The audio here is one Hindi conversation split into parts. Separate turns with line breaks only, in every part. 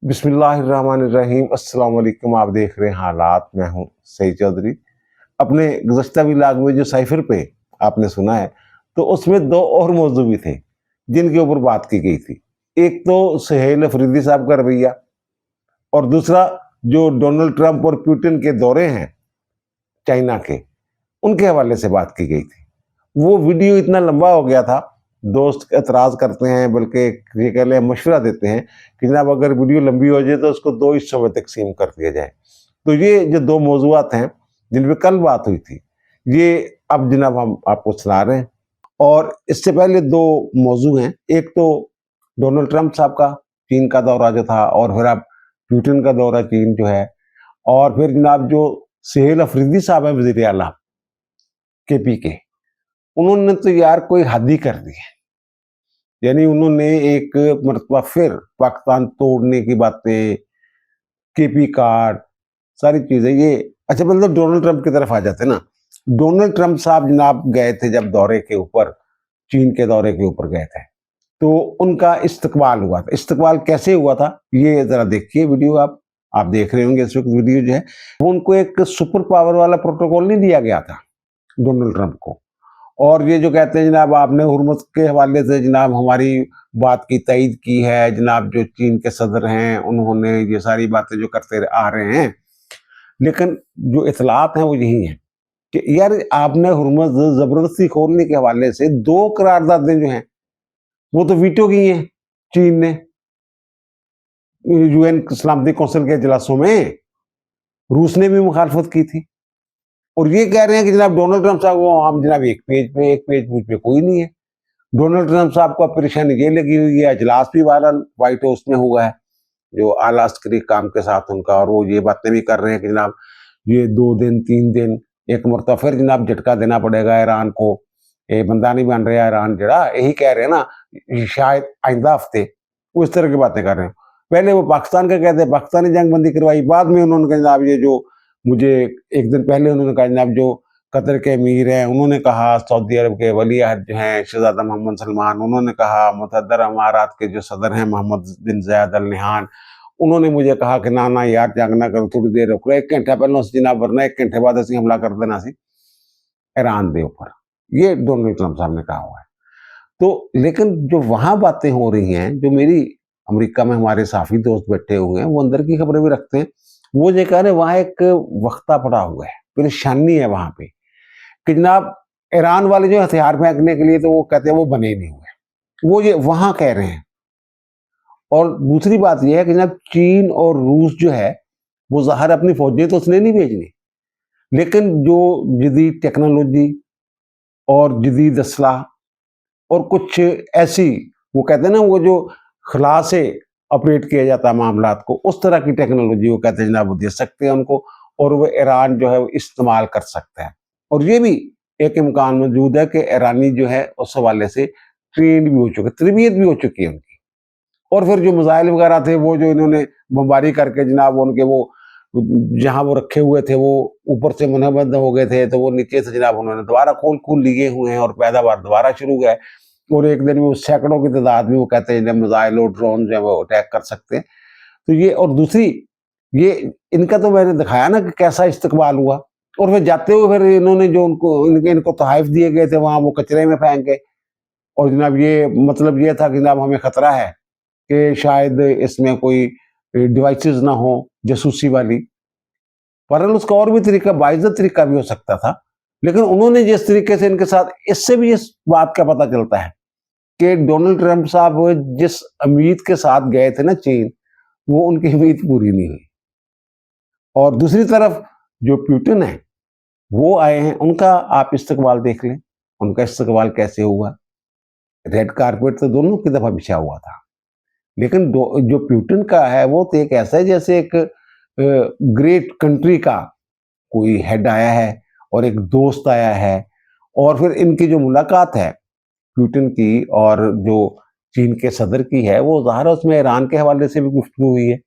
बिस्मिल्लाहिर्रहमानिर्रहीम। अस्सलाम वालेकुम। आप देख रहे हैं हालात। मैं हूं सईद चौधरी। अपने गुज़श्ता व्लॉग में जो साइफर पे आपने सुना है, तो उसमें दो और मौजू भी थे जिनके ऊपर बात की गई थी। एक तो सुहेल अफरीदी साहब का रवैया, और दूसरा जो डोनाल्ड ट्रंप और पुतिन के दौरे हैं चाइना के, उनके हवाले से बात की गई थी। वो वीडियो इतना लंबा हो गया था, दोस्त एतराज़ करते हैं, बल्कि ये कह लें मशवरा देते हैं कि जनाब अगर वीडियो लंबी हो जाए तो उसको दो हिस्सों में तकसीम कर दिया जाए। तो ये जो दो मौज़ूआत हैं जिन पे कल बात हुई थी, ये अब जनाब हम आपको सुना रहे हैं। और इससे पहले दो मौजू हैं, एक तो डोनाल्ड ट्रंप साहब का चीन का दौरा जो था, और फिर अब पुतिन का दौरा चीन जो है, और फिर जनाब जो सुहेल अफरीदी साहब हैं वज़ीर आला केपी के, उन्होंने तो यार कोई हद ही कर दी है। यानी उन्होंने एक मरतबा फिर पाकिस्तान तोड़ने की बातें, केपी कार्ड, सारी चीजें ये। अच्छा, मतलब डोनाल्ड ट्रंप की तरफ आ जाते ना। डोनाल्ड ट्रंप साहब जनाब गए थे जब दौरे के ऊपर, चीन के दौरे के ऊपर गए थे, तो उनका इस्तकबाल हुआ था। इस्तकबाल कैसे हुआ था ये जरा देखिए वीडियो। आप देख रहे होंगे इस वक्त वीडियो जो है। वो उनको एक सुपर पावर वाला प्रोटोकॉल नहीं दिया गया था डोनाल्ड ट्रंप को। और ये जो कहते हैं जनाब आपने हुर्मत के हवाले से जनाब हमारी बात की तईद की है, जनाब जो चीन के सदर हैं उन्होंने ये सारी बातें जो करते आ रहे हैं, लेकिन जो इतलात हैं वो यही हैं कि यार आपने हुर्मत जबरदस्ती खोलने के हवाले से दो करारदादें जो हैं वो तो वीटो की हैं चीन ने यूएन सलामती कौंसिल के इजलासों में। रूस ने भी मुखालफत की थी, और ये कह रहे हैं कि जनाब डोनाल्ड ट्रंप साहब वो हम जनाब एक पेज मुझ पे कोई नहीं है। डोनाल्ड ट्रंप साहब को परेशानी ये लगी हुई है, इजलास भी वायरल व्हाइट हाउस में हुआ है जो आला अस्करी काम के साथ उनका, और वो ये बातें भी कर रहे हैं कि जनाब ये 2 दिन 3 दिन एक मरतबा फिर जनाब झटका देना पड़ेगा ईरान को। ये बंदा नहीं बन रहा ईरान, जरा यही कह रहे हैं ना, शायद आइंदा हफ्ते वो इस तरह की बातें कर रहे हैं। पहले वो पाकिस्तान का कहते हैं, पाकिस्तानी जंग बंदी करवाई, बाद में उन्होंने कहा जनाब ये जो मुझे एक दिन पहले उन्होंने कहा जनाब जो कतर के अमीर हैं उन्होंने कहा, सऊदी अरब के वली अहद जो हैं शहजादा मोहम्मद सलमान, उन्होंने कहा, मुतहद्दर अमारात के जो सदर हैं मोहम्मद बिन ज़ायद अल नहयान, उन्होंने मुझे कहा कि ना ना यार जंग ना करो, थोड़ी देर रुको, 1 घंटा पहले जनाब, वरना 1 घंटे बाद असं हमला कर देना सी ईरान के ऊपर। ये डोनाल्ड ट्रंप साहब ने कहा हुआ है। तो लेकिन जो वहां बातें हो रही हैं, जो मेरी अमेरिका में हमारे साफी दोस्त बैठे हुए हैं वो अंदर की खबरें भी रखते हैं, वो ये कह रहे हैं वहां एक वक्ता पड़ा हुआ है, परेशानी है वहां पे कि जनाब ईरान वाले जो हथियार फेंकने के लिए तो वो कहते हैं वो बने नहीं हुए, वो ये वहां कह रहे हैं। और दूसरी बात यह है कि जनाब चीन और रूस जो है वो ज़ाहिर अपनी फौजें तो उसने नहीं भेजनी, लेकिन जो जदीद टेक्नोलॉजी और जदीद असलाह और कुछ ऐसी, वो कहते हैं ना वो जो खला से ऑपरेट किया जाता है मामलात को, उस तरह की टेक्नोलॉजी वो कहते हैं जनाब वो दे सकते हैं उनको, और वो ईरान जो है वो इस्तेमाल कर सकता है। और ये भी एक इम्कान मौजूद है कि ईरानी जो है उस हवाले से ट्रेंड भी हो चुके, तरबियत भी हो चुकी है उनकी। और फिर जो मिसाइल वगैरह थे वो जो इन्होंने बमबारी करके जनाब उनके वो जहाँ वो रखे हुए थे वो ऊपर से मुनहबंद हो गए थे, तो वो नीचे से जनाब उन्होंने दोबारा खोल खोल लिए हुए हैं और पैदावार दोबारा शुरू है। और एक दिन में सैकड़ों की तादाद में वो कहते हैं मिसाइल और ड्रोन जो है वो अटैक कर सकते हैं। तो ये, और दूसरी ये इनका तो मैंने दिखाया ना कि कैसा इस्तकबाल हुआ, और फिर जाते हुए फिर इन्होंने जो उनको इनको तोहफ़ दिए गए थे वहां वो कचरे में फेंक गए। और जनाब ये मतलब ये था कि जनाब हमें खतरा है कि शायद इसमें कोई डिवाइसेस ना हो जासूसी वाली, वरना उसका और भी तरीका, बाइज्जत तरीका भी हो सकता था। लेकिन उन्होंने जिस तरीके से इनके साथ, इससे भी इस बात का पता चलता है कि डोनाल्ड ट्रंप साहब जिस उम्मीद के साथ गए थे ना चीन, वो उनकी उम्मीद पूरी नहीं हुई। और दूसरी तरफ जो पुतिन है वो आए हैं, उनका आप इस्तकबाल देख लें, उनका इस्तकबाल कैसे हुआ। रेड कारपेट तो दोनों की दफा बिछा हुआ था, लेकिन जो पुतिन का है वो तो एक ऐसा है जैसे एक ग्रेट कंट्री का कोई हेड आया है और एक दोस्त आया है। और फिर इनकी जो मुलाकात है पुतिन की और जो चीन के सदर की है, वो ज़ाहिर है उसमें ईरान के हवाले से भी गुफ्तगू हुई है।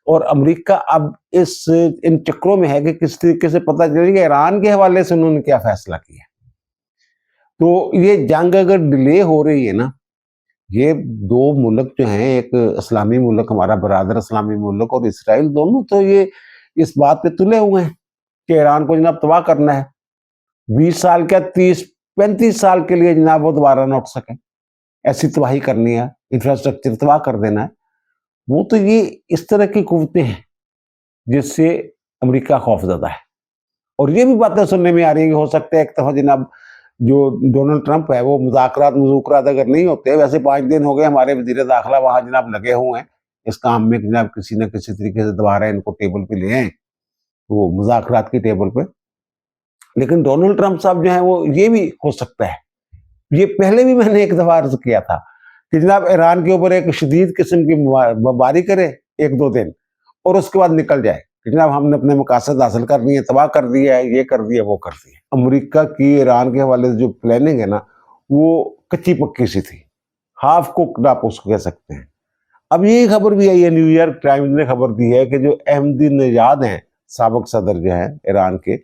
और अमेरिका अब इन चक्रों में है कि किस तरीके से पता चलेगा ईरान के हवाले से उन्होंने क्या फैसला किया। तो ये जंग अगर डिले हो रही है ना, ये दो मुल्क जो हैं, एक इस्लामी मुल्क, हमारा बरादर इस्लामी मुल्क, और इसराइल, दोनों तो ये इस बात पे तुले हुए हैं कि ईरान को जनाब तबाह करना है। 20 साल क्या 30-35 साल के लिए जनाब वो दोबारा न उठ सके, ऐसी तबाही करनी है, इंफ्रास्ट्रक्चर तबाह कर देना है। वो तो ये इस तरह की कुव्वतें हैं जिससे अमेरिका खौफजदा है। और ये भी बातें सुनने में आ रही है कि हो सकता है एक दफा जनाब जो डोनाल्ड ट्रंप है वो मुज़ाकरात अगर नहीं होते, वैसे 5 दिन हो गए हमारे वज़ीर दाखिला वहाँ जनाब लगे हुए हैं इस काम में, जनाब किसी न किसी तरीके से दोबारा इनको टेबल पे ले आए, वो मुज़ाकरात की टेबल पे। लेकिन डोनाल्ड ट्रंप साहब जो है वो ये भी हो सकता है, ये पहले भी मैंने एक दफा अर्ज किया था कि जनाब ईरान के ऊपर एक शदीद किस्म की बमबारी करे 1-2 दिन और उसके बाद निकल जाए कि जनाब हमने अपने मकासद हासिल कर लिए, तबाह कर दिया है, ये कर दिया, वो कर दिया। अमेरिका की ईरान के हवाले से जो प्लानिंग है ना, वो कच्ची पक्की सी थी, हाफ कुक्ड आप उसको कह सकते हैं। अब ये खबर भी आई है, न्यूयॉर्क टाइम्स ने खबर दी है कि जो अहमदीनेजाद हैं, साबिक सदर जो है ईरान के,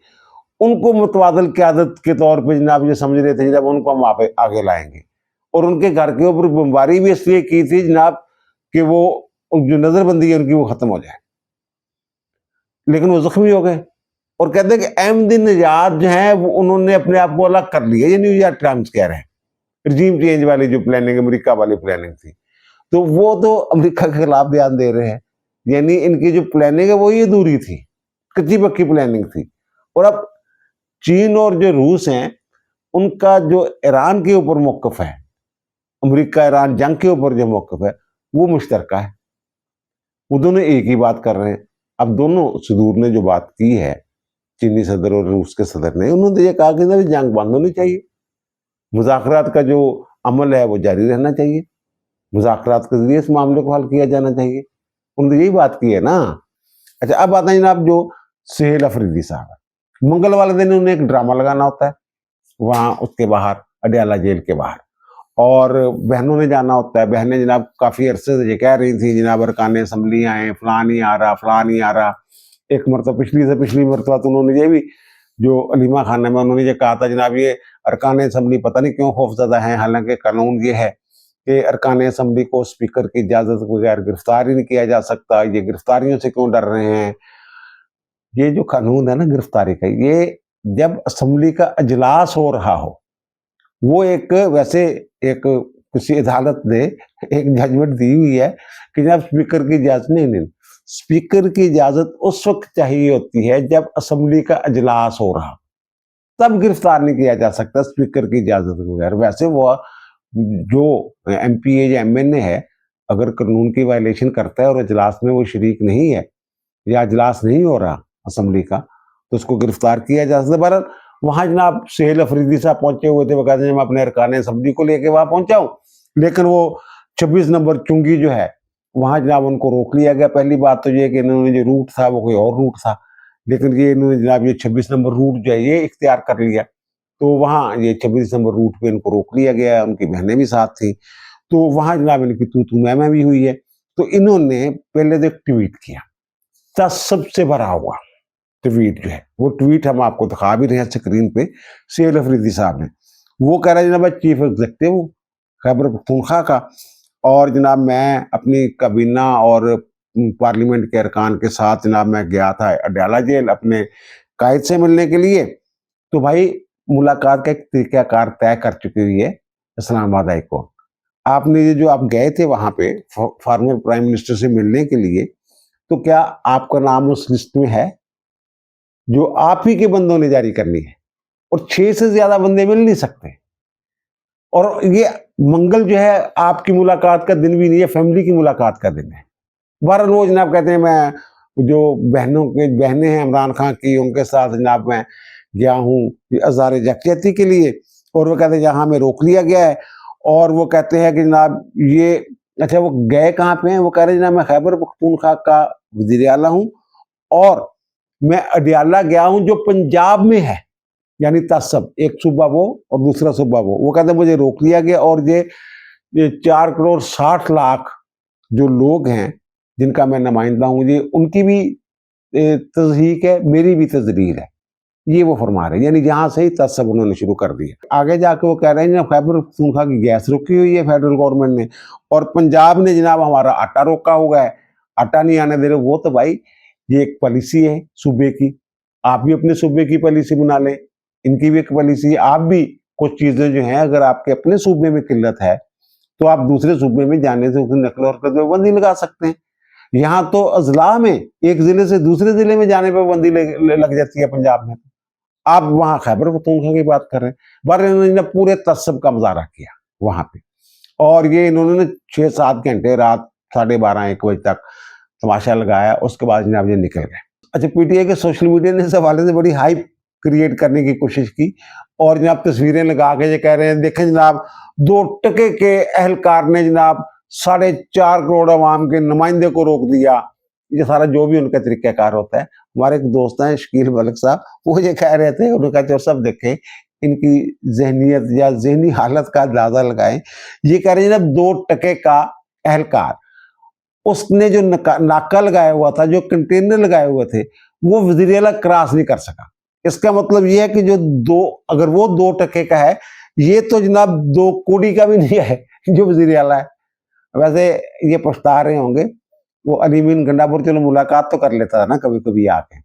उनको मुतबादल क़यादत के तौर पे जनाब ये समझ रहे थे जनाब उनको हम आगे लाएंगे, और उनके घर के ऊपर बमबारी भी इसलिए की थी जनाब कि वो जो नजरबंदी है उनकी वो खत्म हो जाए। लेकिन वो जख्मी हो गए और कहते हैं कि अहमदीनेजाद जो है वो उन्होंने अपने आप को अलग कर लिया। ये न्यूयॉर्क टाइम्स कह रहे हैं, रिजीम चेंज वाली जो प्लानिंग अमेरिका वाली प्लानिंग थी, तो वो तो अमेरिका के खिलाफ बयान दे रहे हैं। यानी इनकी जो प्लानिंग है वो ये अधूरी थी, कच्ची पक्की प्लानिंग थी। और अब चीन और जो रूस हैं उनका जो ईरान के ऊपर मौक़िफ़ है, अमेरिका ईरान जंग के ऊपर जो मौक़िफ़ है वो मुश्तरका है, वो दोनों एक ही बात कर रहे हैं। अब दोनों सदूर ने जो बात की है, चीनी सदर और रूस के सदर ने, उन्होंने ये कहा कि जंग बंद होनी चाहिए, मुज़ाकरात का जो अमल है वो जारी रहना चाहिए, मुज़ाकरात के ज़रिए इस मामले को हल किया जाना चाहिए। उन्होंने यही बात की है ना। अच्छा, अब आते हैं जनाब जो सुहेल अफरीदी साहब, मंगल वाले दिन उन्हें एक ड्रामा लगाना होता है वहाँ उसके बाहर, अडयाला जेल के बाहर, और बहनों ने जाना होता है। बहनें जनाब काफ़ी अरसे से ये कह रही थी जनाब अरकान असम्बली आए, फलां नहीं आ रहा, फलां नहीं आ रहा। एक मरतबा पिछली से पिछली मरतबा तो उन्होंने ये भी, जो अलीमा खाना में उन्होंने ये कहा था जनाब ये अरकान असम्बली पता नहीं क्यों खौफजदा हैं, हालांकि कानून ये है कि अरकान असम्बली को स्पीकर की इजाज़त के बगैर गिरफ्तार ही नहीं किया जा सकता। ये गिरफ्तारियों से क्यों डर रहे हैं? ये जो कानून है ना गिरफ्तारी का, ये जब असम्बली का अजलास हो रहा हो, वो एक वैसे एक किसी अदालत ने एक जजमेंट दी हुई है कि जब स्पीकर की इजाज़त नहीं, स्पीकर की इजाज़त उस वक्त चाहिए होती है जब असम्बली का अजलास हो रहा, तब गिरफ्तार नहीं किया जा सकता स्पीकर की इजाज़त के बगैर। वैसे वो जो एमपी या एमएनए है, अगर कानून की वायलेशन करता है और अजलास में वो शरीक नहीं है या अजलास नहीं हो रहा असम्बली का, तो उसको गिरफ्तार किया जा सकता है। बहरहाल वहाँ जनाब सुहेल अफरीदी साहब पहुंचे हुए थे, वो कहते हैं मैं अपने अरकान असम्बली को लेके वहाँ पहुंचा हूँ, लेकिन वो 26 नंबर चुंगी जो है वहाँ जनाब उनको रोक लिया गया। पहली बात तो ये कि इन्होंने जो रूट था वो कोई और रूट था, लेकिन ये इन्होंने जनाब ये 26 नंबर रूट जो है ये इख्तियार कर लिया, तो वहाँ ये 26 नंबर रूट पे इनको रोक लिया गया। उनकी बहनें भी साथ थी, तो वहाँ जनाब इनकी तू मैं भी हुई है। तो इन्होंने पहले तो एक ट्वीट किया था, सबसे भरा हुआ ट्वीट जो है, वो ट्वीट हम आपको दिखा भी रहे हैं स्क्रीन पे, सुहेल अफरीदी साहब ने। वो कह रहे हैं जनाब चीफ एग्जीक्यूटिव खैबर पख्तूनख्वा का, और जनाब मैं अपनी काबीना और पार्लियामेंट के अरकान के साथ जनाब मैं गया था अडयाला जेल अपने कायद से मिलने के लिए। तो भाई मुलाकात का एक तरीक़ाकार तय कर चुकी हुई है इस्लामाबाद हाई कोर्ट। आपने ये जो आप गए थे वहाँ पे फॉर्मर प्राइम मिनिस्टर से मिलने के लिए, तो क्या आपका नाम उस लिस्ट में है जो आप ही के बंदों ने जारी करनी है? और 6 से ज्यादा बंदे मिल नहीं सकते। और ये मंगल जो है आपकी मुलाकात का दिन भी नहीं है, फैमिली की मुलाकात का दिन है। 12 रोज जनाब कहते हैं मैं जो बहनें हैं इमरान खान की, उनके साथ जनाब मैं गया हूँ अज़ार यकजहती के लिए, और वो कहते हैं यहाँ हमें रोक लिया गया है। और वो कहते हैं कि जनाब ये, अच्छा वो गए कहाँ पे हैं? वो कह रहे हैं जनाब मैं खैबर पख्तूनख्वा का वज़ीर आला हूँ और मैं अडयाला गया हूँ जो पंजाब में है, यानी तसब, एक सूबा वो और दूसरा सूबा वो कहते हैं मुझे रोक लिया गया। और ये 4 करोड़ 60 लाख जो लोग हैं जिनका मैं नुमाइंदा हूँ, ये उनकी भी तस्दीक है, मेरी भी तस्दीक है। ये वो फरमा रहे हैं, यानी जहां से ही तत्सब उन्होंने शुरू कर दिया। आगे जाके वो कह रहे हैं जनाब खैबर पख्तूनख्वा की गैस रोकी हुई है फेडरल गवर्नमेंट ने, और पंजाब ने जनाब हमारा आटा रोका हुआ है, आटा नहीं आने दे रहे। वो तो भाई ये एक पॉलिसी है सूबे की, आप भी अपने सूबे की पॉलिसी बना लें, इनकी भी एक पॉलिसी है। आप भी कुछ चीजें जो हैं अगर आपके अपने सूबे में किल्लत है तो आप दूसरे सूबे में जाने से उसकी नकल और बंदी लगा सकते हैं। यहाँ तो अजला में एक जिले से दूसरे जिले में जाने पर बंदी लग जाती है पंजाब में। आप वहां खैबर पख्तूनख्वा की बात कर रहे हैं, पर इन्होंने पूरे तस्सब का मुजाहरा किया वहां पे, और ये इन्होंने 6-7 घंटे रात 12:30-1 बजे तक तमाशा लगाया। उसके बाद जनाब ये निकल गए। अच्छा, पीटीआई के सोशल मीडिया ने इस हवाले से बड़ी हाइप क्रिएट करने की कोशिश की, और जनाब तस्वीरें लगा के ये कह रहे हैं देखें जनाब 2 टके के अहलकार ने जनाब 4.5 करोड़ अवाम के नुमाइंदे को रोक दिया। ये सारा जो भी उनका तरीकाकार होता है। हमारे एक दोस्त हैं शकील मलिक साहब, वो ये कह रहे थे, उन्होंने कहा सब देखें इनकी जहनीत या जहनी हालत का अंदाजा लगाएं। ये कह रहे हैं जब 2 टके का अहलकार, उसने जो नाका लगाया हुआ था, जो कंटेनर लगाए हुए थे, वो वज़ीर आला क्रॉस नहीं कर सका। इसका मतलब ये है कि जो अगर वो 2 टके का है, ये तो जनाब 2 कोड़ी का भी नहीं है जो वज़ीर आला है। वैसे ये पछता रहे होंगे, वो अलीमीन गंडापुर चलो मुलाकात तो कर लेता था ना कभी कभी आके,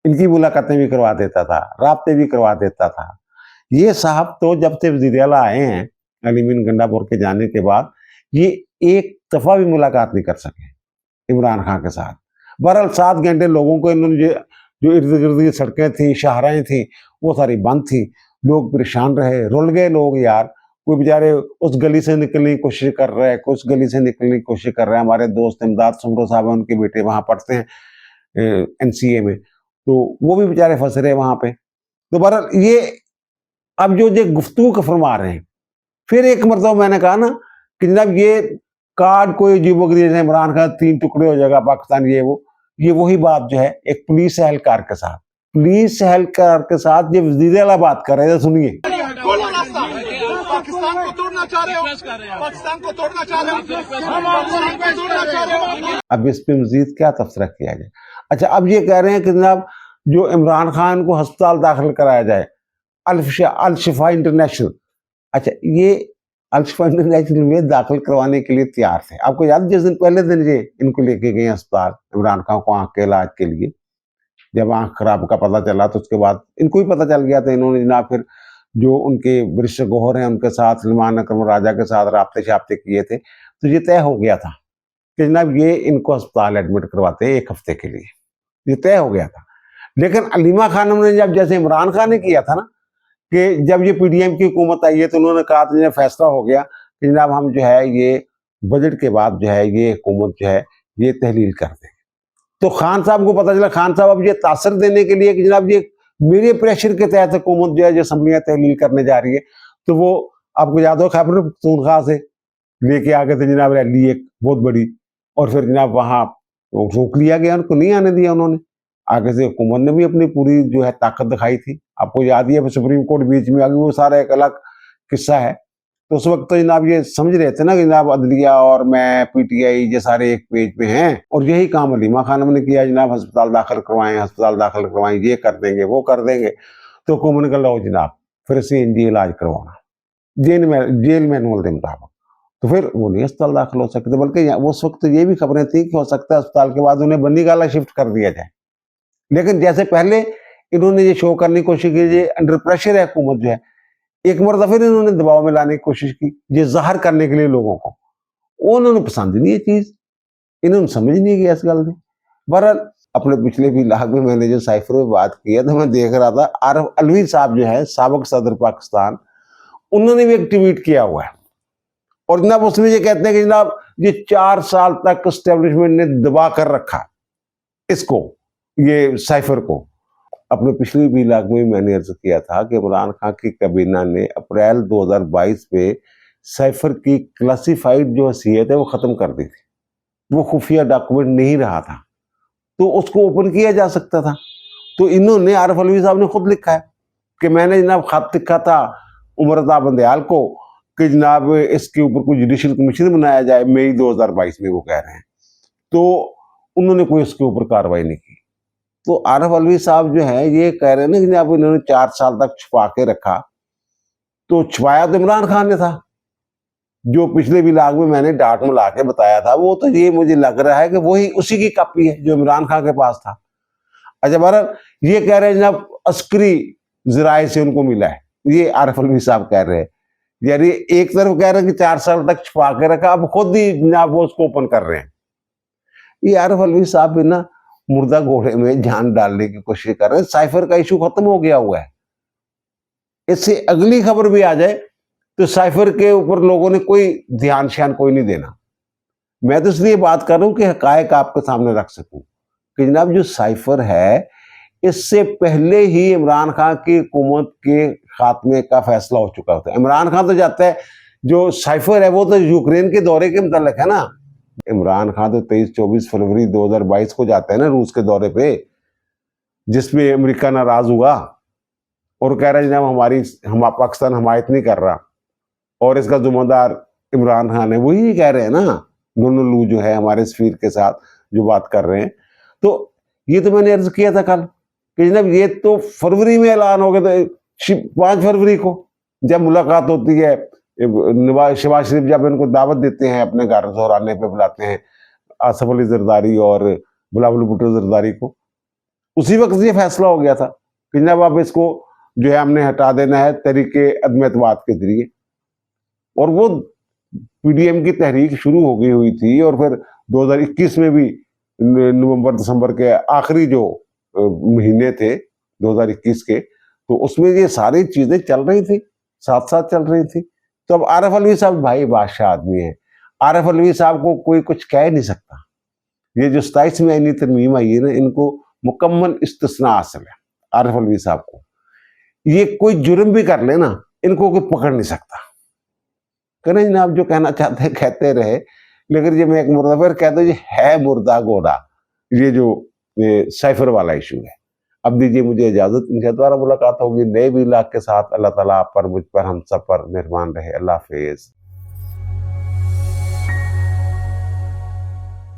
इनकी मुलाकातें भी करवा देता था, राब्ते भी करवा देता था। ये साहब तो जब से वज़ीर आला आए हैं अलीमीन गंडापुर के जाने के बाद, ये एक दफा भी मुलाकात नहीं कर सके इमरान खान के साथ। बहरहाल 7 घंटे लोगों को इन्होंने जो इर्द गिर्द की सड़कें थी, शाहराएं थी, वो सारी बंद थी, लोग परेशान रहे, रुल गए लोग यार। कोई बेचारे उस गली से निकलने की कोशिश कर रहे हैं, कुछ गली से निकलने की कोशिश कर रहे हैं। हमारे दोस्त इमदाद सुमरो साहब हैं, उनके बेटे वहां पढ़ते हैं NCA में, तो वो भी बेचारे फंस रहे वहां पे। तो बहरहाल ये अब जो गुफ्तगू का फरमा रहे हैं, फिर एक मरतबा मैंने कहा ना कि जनाब ये कार्ड कोई अजीबोगरीब, जैसे इमरान खान 3 टुकड़े हो जाएगा पाकिस्तान, ये वही बात जो है एक पुलिस एहलकार के साथ, ये वज़ीर आला बात कर रहे थे, सुनिए।
पाकिस्तान को तोड़ना चाह रहे हो, पाकिस्तान को तोड़ना चाह रहे हो।
अब इस पे मजीद क्या तबसरा किया जाए। अच्छा, अब ये कह रहे हैं कि जनाब जो इमरान खान को अस्पताल दाखिल कराया जाए, अल शिफा इंटरनेशनल। अच्छा, ये अल शिफा इंटरनेशनल में दाखिल करवाने के लिए तैयार थे। आपको याद, जिस दिन पहले दिन ये इनको लेके गए अस्पताल, इमरान खान को आंख के इलाज के लिए, जब आंख खराब का पता चला तो उसके बाद इनको ही पता चल गया था। इन्होंने जनाब फिर जो उनके वरिष्ठ गौहर हैं उनके साथ, सलमान अकरम राजा के साथ राब्ते शाब्ते किए थे, तो ये तय हो गया था कि जनाब ये इनको अस्पताल एडमिट करवाते हैं 1 हफ्ते के लिए, ये तय हो गया था। लेकिन अलीमा खानम ने जब, जैसे इमरान खान ने किया था ना, कि जब ये PDM की हुकूमत आई है तो उन्होंने कहा था, फैसला हो गया कि जनाब हम जो है ये बजट के बाद जो है ये हुकूमत जो है ये तहलील कर दें। तो खान साहब को पता चला, खान साहब अब ये तासर देने के लिए कि जनाब ये मेरे प्रेशर के तहत हुकूमत जो है जो असम्बलियां तहलील करने जा रही है, तो वो आपको याद हो खैबर पख्तूनख्वा से लेके आ गए थे जनाब रैली एक बहुत बड़ी, और फिर जनाब वहां रोक लिया गया, उनको नहीं आने दिया उन्होंने। आगे से हुकूमत ने भी अपनी पूरी जो है ताकत दिखाई थी, आपको याद ही है, सुप्रीम कोर्ट बीच में आ गई, वो सारा एक अलग किस्सा है। तो उस वक्त तो जनाब ये समझ रहे थे ना कि जनाब अदलिया और मैं PTI ये सारे एक पेज पे हैं, और यही काम अलीमा खानम ने किया, जनाब अस्पताल दाखिल करवाएं, ये कर देंगे, वो कर देंगे। तो हुकूमत ने कहा लो जनाब फिर CNG इलाज करवाना जेल मैनुअल के मुताबिक, तो फिर वो नहीं अस्पताल दाखिल हो सकते। बल्कि उस वक्त तो ये भी खबरें थी कि हो सकता है अस्पताल के बाद उन्हें बंदीगाला शिफ्ट कर दिया जाए। लेकिन जैसे पहले इन्होंने ये शो करने की कोशिश की, ये अंडर प्रेशर है हुकूमत जो है, एक मरतबा फिर इन्होंने दबाव में लाने की कोशिश की, ये जाहिर करने के लिए लोगों को, उन्होंने पसंद नहीं ये चीज, इन्होंने समझ नहीं किया इस गल में। बहरहाल अपने पिछले भी लाख में मैंने जो साइफर में बात की है, तो मैं देख रहा था आरिफ अलवी साहब जो है साबिक सदर पाकिस्तान, उन्होंने भी एक ट्वीट किया हुआ है, और जनाब उसमें ये कहते हैं कि जनाब ये 4 साल तक एस्टेब्लिशमेंट ने दबा कर रखा इसको, ये साइफर को। अपने पिछली भी लाख में मैंने अर्ज किया था कि इमरान खान की काबीना ने अप्रैल 2022 पे साइफर की क्लासिफाइड जो हैसियत है वो खत्म कर दी थी, वो खुफिया डॉक्यूमेंट नहीं रहा था, तो उसको ओपन किया जा सकता था। तो इन्होंने, आरिफ अलवी साहब ने खुद लिखा है कि मैंने जनाब खत लिखा था उमर अता बंदयाल को कि जनाब इसके ऊपर कोई जुडिशल कमीशन बनाया जाए, मई 2022 में वो कह रहे हैं, तो उन्होंने कोई इसके ऊपर कार्रवाई नहीं की। तो आरिफ अलवी साहब जो है ये कह रहे हैं ना कि जब इन्होंने 4 साल तक छुपा के रखा, तो छुपाया तो इमरान खान ने था। जो पिछले व्लॉग में मैंने डांट मिला के बताया था, वो तो ये मुझे लग रहा है कि वही उसी की कॉपी है जो इमरान खान के पास था। अच्छा बहरहाल ये कह रहे हैं जनाब अस्करी जराए से उनको मिला है, ये आरिफ अलवी साहब कह रहे हैं। यानी एक तरफ कह रहे हैं कि 4 साल तक छुपा के रखा, अब खुद ही जनाब वो उसको ओपन कर रहे हैं। ये आरिफ अलवी साहब भी ना मुर्दा घोड़े में जान डालने की कोशिश कर रहे हैं। साइफर का इशू खत्म हो गया हुआ है, इससे अगली खबर भी आ जाए तो साइफर के ऊपर लोगों ने कोई ध्यान श्यान कोई नहीं देना। मैं तो इसलिए बात कर रहा हूं कि हकायक आपके सामने रख सकूं कि जनाब जो साइफर है, इससे पहले ही इमरान खान की हुकूमत के खात्मे का फैसला हो चुका होता है। इमरान खान तो जाता है, जो साइफर है वो तो यूक्रेन के दौरे के मुताल्लिक है ना। इमरान खान तो 23-24 फरवरी 2022 को जाता है ना रूस के दौरे पे, जिसमें अमेरिका नाराज हुआ और कह रहा है जनाब पाकिस्तान हमायत नहीं कर रहा, और इसका जिम्मेदार इमरान खान है। वही कह रहे हैं ना दोनों लू जो है हमारे सफीर के साथ जो बात कर रहे हैं। तो ये तो मैंने अर्ज किया था कल कि जनाब ये तो फरवरी में ऐलान हो गया था, 5 फरवरी को जब मुलाकात होती है, शहबाज शरीफ जब इनको दावत देते हैं अपने घर दोहराने पे बुलाते हैं आसफ अली जरदारी और बिलावल भुट्टो जरदारी को, उसी वक्त ये फैसला हो गया था कि जनाब अब इसको जो है हमने हटा देना है तरीके अदम एतमाद के जरिए। और वो पीडीएम की तहरीक शुरू हो गई हुई थी, और फिर 2021 में भी नवंबर दिसंबर के आखिरी जो महीने थे 2021 के, तो उसमें ये सारी चीजें चल रही थी, साथ साथ चल रही थी। तो अब आरिफ अलवी साहब भाई बादशाह आदमी है, आरिफ अलवी साहब को कोई कुछ कह नहीं सकता। ये जो 27वीं आईनी तरमीम आई है ना, इनको मुकम्मल इस्तिस्ना हासिल है आरिफ अलवी साहब को। ये कोई जुर्म भी कर ले ना, इनको कोई पकड़ नहीं सकता। करें जनाब जो कहना चाहते हैं कहते रहे, लेकिन ये मैं एक मुर्दा फिर कहता हूँ, ये है मुर्दा घोड़ा, ये जो साइफर वाला इशू है। अब दीजिए मुझे इजाजत, इनसे दोबारा मुलाकात होगी नए व्लॉग के साथ। अल्लाह ताला आप पर, मुझ पर, हम सब पर मेहरबान रहे। अल्लाह हाफिज।